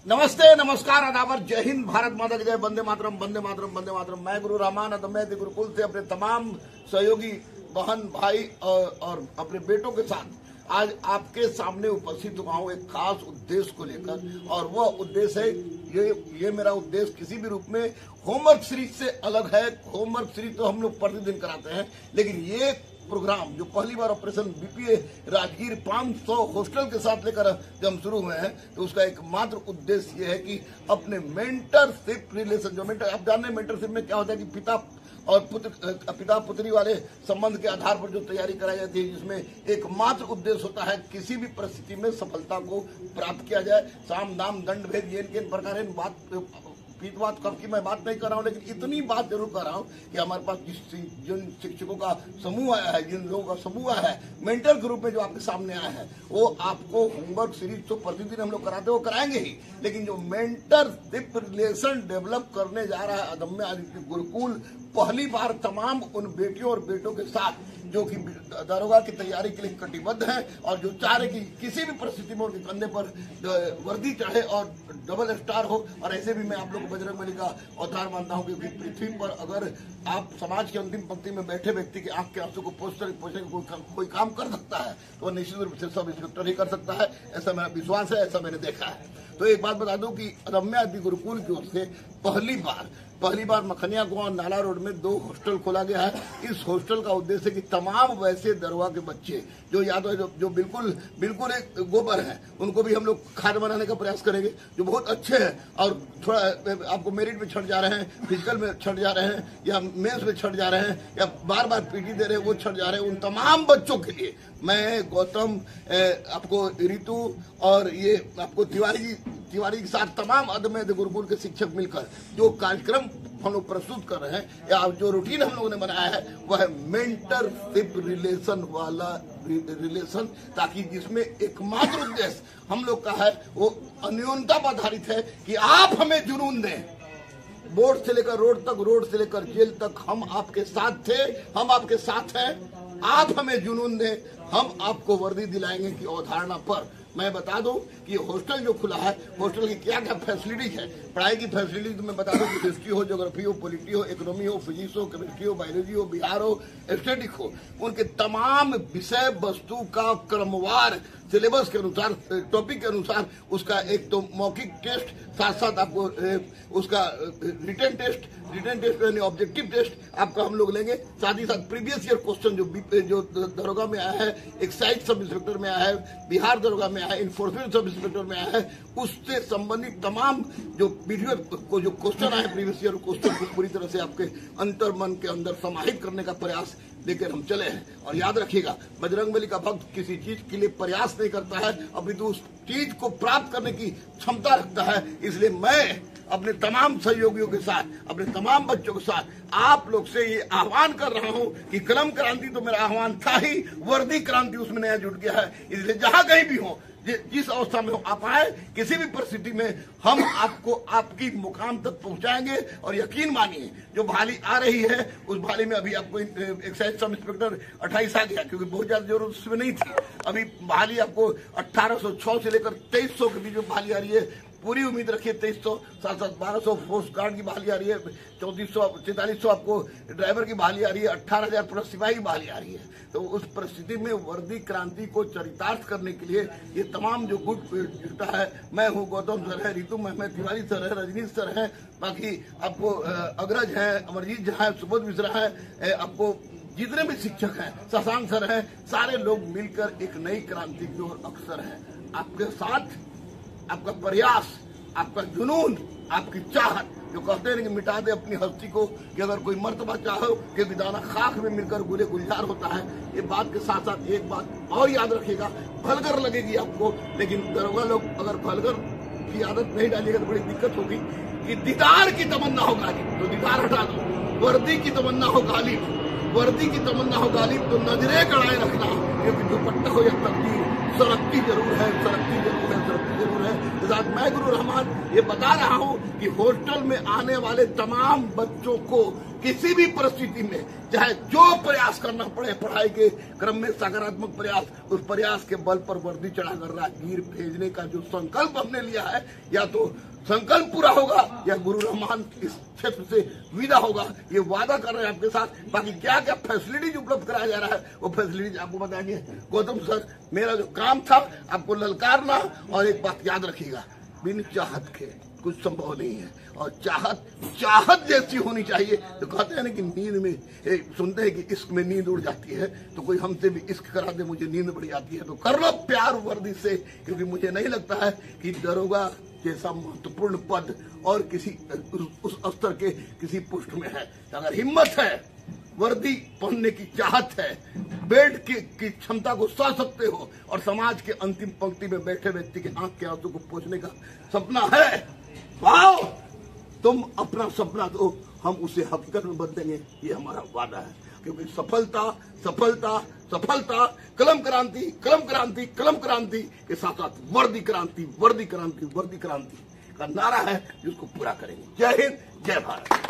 नमस्ते, नमस्कार, आदाबर, जय हिंद, भारत माता की जय, वंदे मातरम, वंदे मातरम, वंदे मातरम। मैं गुरु रहमान अदम्य गुरुकुल से अपने तमाम सहयोगी बहन भाई और अपने बेटों के साथ आज आपके सामने उपस्थित हुआ हूँ एक खास उद्देश्य को लेकर। और वह उद्देश्य है ये मेरा उद्देश्य किसी भी रूप में होमवर्क सीरीज से अलग है। होमवर्क सीरीज तो हम लोग प्रतिदिन कराते हैं, लेकिन ये प्रोग्राम जो पहली बार ऑपरेशन बीपीए राजगीर 500 हॉस्टल के साथ लेकर जब हम शुरू हुए हैं, तो उसका एकमात्र उद्देश्य ये है कि अपने मेंटरशिप रिलेशन, जो आप जान रहे हैं मेंटरशिप में क्या होता है कि पिता पुत्री वाले संबंध के आधार पर जो तैयारी कराई जाती है, जिसमें एकमात्र उद्देश्य होता है किसी भी परिस्थिति में सफलता को प्राप्त किया जाए। साम दाम दंड भेद ये प्रकार बात कब की मैं बात नहीं कर रहा हूँ, लेकिन इतनी बात जरूर कर रहा हूँ कि हमारे पास जिन शिक्षकों का समूह आया है, जिन लोगों का समूह आया है मेंटर के रूप में जो आपके सामने आया है, वो आपको होमवर्क सीरीज तो प्रतिदिन हम लोग कराते, वो कराएंगे ही, लेकिन जो मेंटरशिप रिलेशन डेवलप करने जा रहा है अदम्य आदित्य गुरुकुल, पहली बार तमाम उन बेटियों और बेटों के साथ जो कि दारोगा की तैयारी के लिए कटिबद्ध हैं और जो चाह रहे कि किसी भी परिस्थिति में उनके कंधे पर वर्दी चढ़े और डबल स्टार हो। और ऐसे भी मैं आप लोग को बजरंगबली का अवतार मानता हूं, क्योंकि पृथ्वी पर अगर आप समाज की अंतिम पंक्ति में बैठे व्यक्ति के आंख के आंसू को पोछने कोई काम कर सकता है, तो वह निश्चित रूप से सब इंस्पेक्टर ही कर सकता है। ऐसा मेरा विश्वास है, ऐसा मैंने देखा है। तो एक बात बता दूं कि अदम्य आदित्य गुरुकुल की ओर से पहली बार मखनिया गांव नाला रोड में 2 हॉस्टल खोला गया है। इस हॉस्टल का उद्देश्य है कि तमाम वैसे दरोगा के बच्चे जो या तो जो बिल्कुल एक गोबर हैं, उनको भी हम लोग खाद बनाने का प्रयास करेंगे, जो बहुत अच्छे हैं और थोड़ा आपको मेरिट में छट जा रहे हैं, फिजिकल में छट जा रहे हैं, या मेंस में छट जा रहे हैं, या बार पीटी दे रहे हैं, वो छट जा रहे हैं। उन तमाम बच्चों के लिए मैं गौतम, आपको ऋतु और ये आपको तिवारी के साथ तमाम अदम्य गुरुकुल के शिक्षक मिलकर जो कार्यक्रम हम लोग प्रस्तुत कर रहे हैं, या जो रूटीन हम लोगों ने बनाया है, वह है मेंटरशिप रिलेशन वाला रिलेशन, ताकि जिसमें एकमात्र उद्देश्य हम लोग का है वो अन्योन्यता पर आधारित है कि आप हमें जुनून दें। बोर्ड से लेकर रोड से लेकर जेल तक हम आपके साथ थे, हम आपके साथ हैं। आप हमें जुनून दें, हम आपको वर्दी दिलाएंगे की अवधारणा पर मैं बता दूं कि हॉस्टल जो खुला है, हॉस्टल की क्या क्या फैसिलिटीज है। पढ़ाई की फैसिलिटीज तो मैं बता दूं कि हिस्ट्री हो, ज्योग्राफी हो, पॉलिटी हो, इकोनॉमी हो, फिजिक्स हो, केमिस्ट्री हो, बायोलॉजी हो, बिहार हो, एस्थेटिक हो, उनके तमाम विषय वस्तु का क्रमवार सिलेबस के अनुसार, टॉपिक के अनुसार उसका एक तो मौखिक टेस्ट, साथ साथ आपको उसका रिटन टेस्ट यानी ऑब्जेक्टिव टेस्ट आपका हम लोग लेंगे। साथ ही साथ प्रीवियस ईयर क्वेश्चन जो दरोगा में आया है, एक्साइज सब इंस्पेक्टर में आया है, बिहार दरोगा में आया है, इन्फोर्समेंट सब इंस्पेक्टर में आया है, उससे संबंधित तमाम जो वीडियो को जो क्वेश्चन आए प्रीवियस ईयर क्वेश्चन को पूरी तरह से आपके अंतर मन के अंदर समाहित करने का प्रयास लेकर हम चले हैं। और याद रखिएगा, बजरंगबली का भक्त किसी चीज के लिए प्रयास नहीं करता है, अपितु उस चीज को प्राप्त करने की क्षमता रखता है। इसलिए मैं अपने तमाम सहयोगियों के साथ, अपने तमाम बच्चों के साथ आप लोग से ये आह्वान कर रहा हूं कि कलम क्रांति तो मेरा आह्वान था ही, वर्दी क्रांति उसमें नया जुट गया है। इसलिए जहां कहीं भी हो, जिस अवस्था में हो, आप आए, किसी भी परिस्थिति में हम आपको आपकी मुकाम तक पहुंचाएंगे। और यकीन मानिए, जो भाली आ रही है उस भाली में अभी आपको एक्साइज सब इंस्पेक्टर 28 आ गया, क्योंकि बहुत ज्यादा जरूरत उसमें नहीं थी। अभी भाली आपको 1806 से लेकर 2300 के बीच में भाली आ रही है। पूरी उम्मीद रखिए 2300, साथ 1200 फोर्स गार्ड की बहाली आ रही है, 4400 आपको ड्राइवर की बहाली आ रही है, 18,000 प्लस सिपाही की बहाली आ रही है। तो उस परिस्थिति में वर्दी क्रांति को चरितार्थ करने के लिए ये तमाम जो गुट जुटा है, मैं हूँ, गौतम सर है, ऋतु महमद तिवारी सर है, रजनीश सर है, बाकी आपको अग्रज है, अमरजीत झा है, सुबोध मिश्रा है, आपको जितने भी शिक्षक हैं, शशांक सर हैं, सारे लोग मिलकर एक नई क्रांति की ओर अग्रसर है। आपके साथ आपका प्रयास, आपका जुनून, आपकी चाहत, जो कहते हैं कि मिटा दे अपनी हस्ती को, कि अगर कोई मर्तबा चाहो कि विदाना खाक में मिलकर गुले गुलजार होता है। ये बात के साथ साथ एक बात और याद रखिएगा, भलगर लगेगी आपको, लेकिन दरोगा लोग अगर भलगर की आदत नहीं डालिएगा तो बड़ी दिक्कत होगी। कि दीदार की तमन्ना हो गालिब, तो दीदार हटा दो। वर्दी की तमन्ना हो गालिब, वर्दी की तमन्ना हो गालिब, तो नजरे कड़ाए रखना, क्योंकि दुपट्टा हो या तकदीर सरकती जरूर है, सरकती जरूर है, सरकती जरूर है। साथ मैं गुरु रहमान ये बता रहा हूँ कि हॉस्टल में आने वाले तमाम बच्चों को किसी भी परिस्थिति में चाहे जो प्रयास करना पड़े पढ़ाई के क्रम में सकारात्मक प्रयास, उस प्रयास के बल पर वर्दी चढ़ाकर राजगीर भेजने का जो संकल्प हमने लिया है, या तो संकल्प पूरा होगा या गुरु रहमान इस क्षेत्र से विदा होगा, ये वादा कर रहे हैं आपके साथ। बाकी क्या क्या फैसिलिटीज उपलब्ध कराया जा रहा है वो फैसिलिटीज आपको बताएंगे गौतम सर। मेरा जो काम था आपको ललकारना, और एक बात याद रखिएगा, बिन चाहत के कुछ संभव नहीं है, और चाहत जैसी होनी चाहिए। तो कहते हैं ना कि नींद में सुनते हैं कि इश्क में नींद उड़ जाती है, तो कोई हमसे भी इश्क करा दे, मुझे नींद बढ़ जाती है, तो कर लो प्यार वर्दी से, क्योंकि मुझे नहीं लगता है कि दरोगा जैसा महत्वपूर्ण पद और किसी उस स्तर के किसी पोस्ट में है। अगर हिम्मत है, वर्दी पहनने की चाहत है, बेड की क्षमता को सह सकते हो, और समाज के अंतिम पंक्ति में बैठे व्यक्ति के आंख के आंसू को पोंछने का सपना है, आओ तुम अपना सपना दो, हम उसे हकीकत में बदलेंगे, ये हमारा वादा है। क्योंकि सफलता सफलता सफलता कलम क्रांति कलम क्रांति कलम क्रांति के साथ साथ वर्दी क्रांति वर्दी क्रांति वर्दी क्रांति का नारा है, जिसको पूरा करेंगे। जय हिंद, जय भारत।